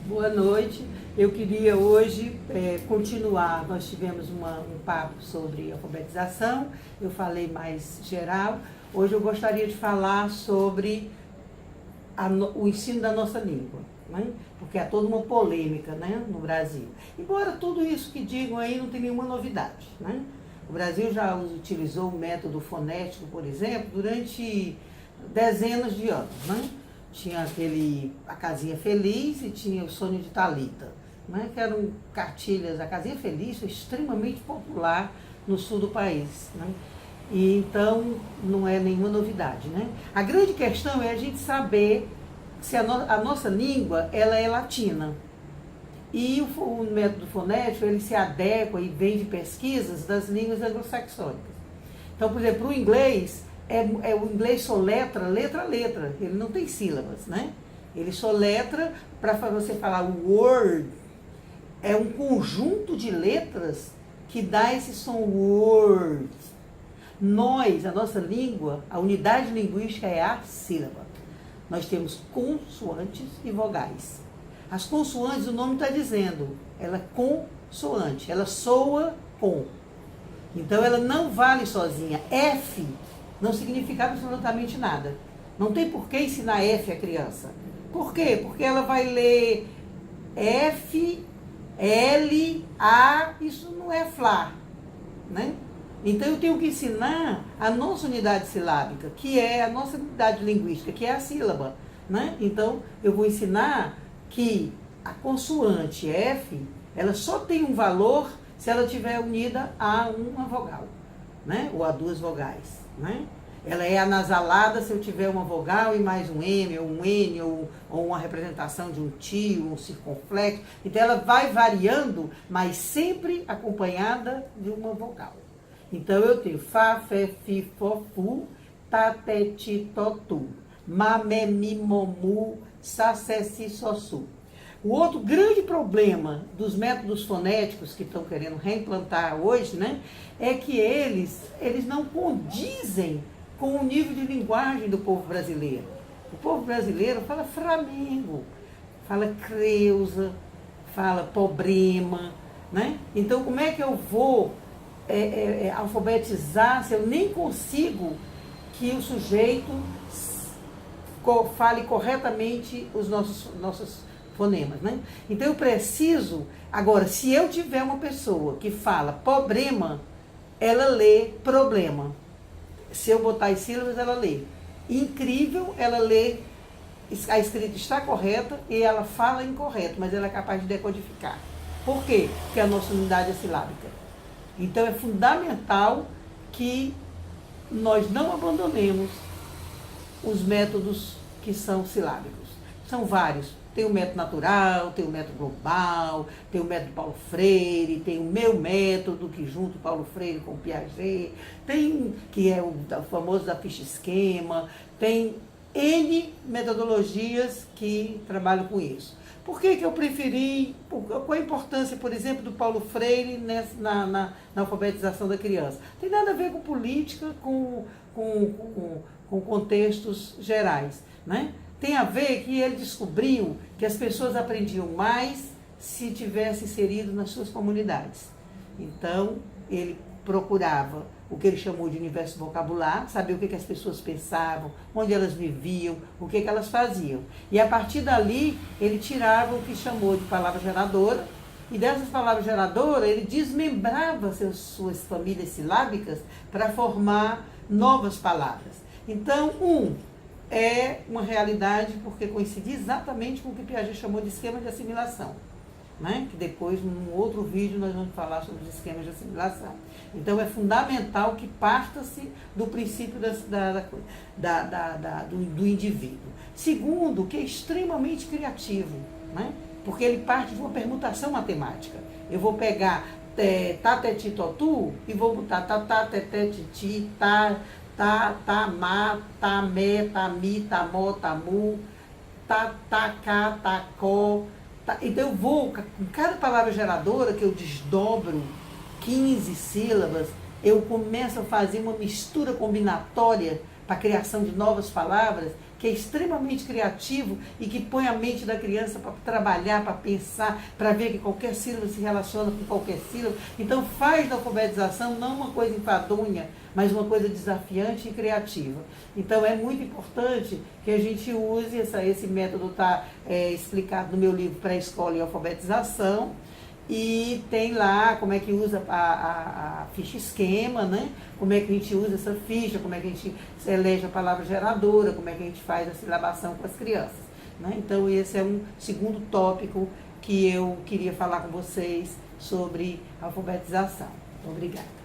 Boa noite. Eu queria hoje continuar. Nós tivemos um papo sobre alfabetização, eu falei mais geral. Hoje eu gostaria de falar sobre o ensino da nossa língua, né? Porque há toda uma polêmica, né, no Brasil. Embora tudo isso que digam aí não tem nenhuma novidade, né? O Brasil já utilizou o método fonético, por exemplo, durante dezenas de anos, né? Tinha a Casinha Feliz e tinha o Sonho de Talita, né? Que eram cartilhas. A Casinha Feliz foi extremamente popular no sul do país, né? E então não é nenhuma novidade, né? A grande questão é a gente saber se a nossa língua ela é latina. E o método fonético ele se adequa e vem de pesquisas das línguas anglo-saxônicas. Então, por exemplo, o inglês o inglês soletra letra a letra, ele não tem sílabas, né? Ele soletra, para você falar o word, é um conjunto de letras que dá esse som word. Nós, a nossa língua, a unidade linguística é a sílaba. Nós temos consoantes e vogais. As consoantes, o nome está dizendo, ela é consoante, ela soa com. Então ela não vale sozinha. F não significa absolutamente nada. Não tem por que ensinar F à criança. Por quê? Porque ela vai ler F, L, A, isso não é Flá, né? Então eu tenho que ensinar a nossa unidade silábica, que é a nossa unidade linguística, que é a sílaba, né? Então eu vou ensinar que a consoante F, ela só tem um valor se ela estiver unida a uma vogal, né? Ou a duas vogais, né? Ela é anasalada se eu tiver uma vogal e mais um M, ou um N, ou uma representação de um tio, um circunflexo. Então ela vai variando, mas sempre acompanhada de uma vogal. Então eu tenho Fá, Fé, Fi, Fó, Fu, Tá, Té, Ti, Tó, Tu, Má, Mé, Mi, Mo, Mu, Sá, Sé, Si, Só, Su. O outro grande problema dos métodos fonéticos que estão querendo reimplantar hoje, né, é que eles não condizem com o nível de linguagem do povo brasileiro. O povo brasileiro fala Flamengo, fala Creusa, fala Problema, né? Então como é que eu vou alfabetizar se eu nem consigo que o sujeito fale corretamente os nossos fonemas, né? Então eu preciso, agora, se eu tiver uma pessoa que fala problema, ela lê problema. Se eu botar as sílabas, ela lê. Incrível, ela lê, a escrita está correta e ela fala incorreto, mas ela é capaz de decodificar. Por quê? Porque a nossa unidade é silábica. Então é fundamental que nós não abandonemos os métodos que são silábicos. São vários. Tem o método natural, tem o método global, tem o método Paulo Freire, tem o meu método, que junto Paulo Freire com o Piaget, tem, que é o famoso da ficha esquema, tem N metodologias que trabalham com isso. Por que eu preferi, qual a importância, por exemplo, do Paulo Freire na alfabetização da criança? Tem nada a ver com política, com contextos gerais, né? Tem a ver que ele descobriu que as pessoas aprendiam mais se tivesse inserido nas suas comunidades. Então, ele procurava o que ele chamou de universo vocabular, saber o que as pessoas pensavam, onde elas viviam, o que elas faziam. E a partir dali, ele tirava o que chamou de palavra geradora, e dessas palavras geradoras, ele desmembrava suas famílias silábicas para formar novas palavras. Então, é uma realidade porque coincide exatamente com o que Piaget chamou de esquema de assimilação, né? Que depois, num outro vídeo, nós vamos falar sobre os esquemas de assimilação. Então, é fundamental que parta-se do princípio do indivíduo. Segundo, que é extremamente criativo, né? Porque ele parte de uma permutação matemática. Eu vou pegar tá, té, ti, tó, tu e vou botar tá, té, té, ti, ti, tá, má, tá, mé, tá, mi, tá, mó, tá, mu, tá, cá, tá, có. Então eu vou, com cada palavra geradora que eu desdobro 15 sílabas, eu começo a fazer uma mistura combinatória para a criação de novas palavras que é extremamente criativo e que põe a mente da criança para trabalhar, para pensar, para ver que qualquer sílaba se relaciona com qualquer sílaba. Então faz da alfabetização não uma coisa enfadonha, mas uma coisa desafiante e criativa. Então é muito importante que a gente use esse método, está explicado no meu livro Pré-Escola e Alfabetização, e tem lá como é que usa a ficha esquema, né? Como é que a gente usa essa ficha, como é que a gente elege a palavra geradora, como é que a gente faz a silabação com as crianças, né? Então esse é um segundo tópico que eu queria falar com vocês sobre alfabetização. Obrigada.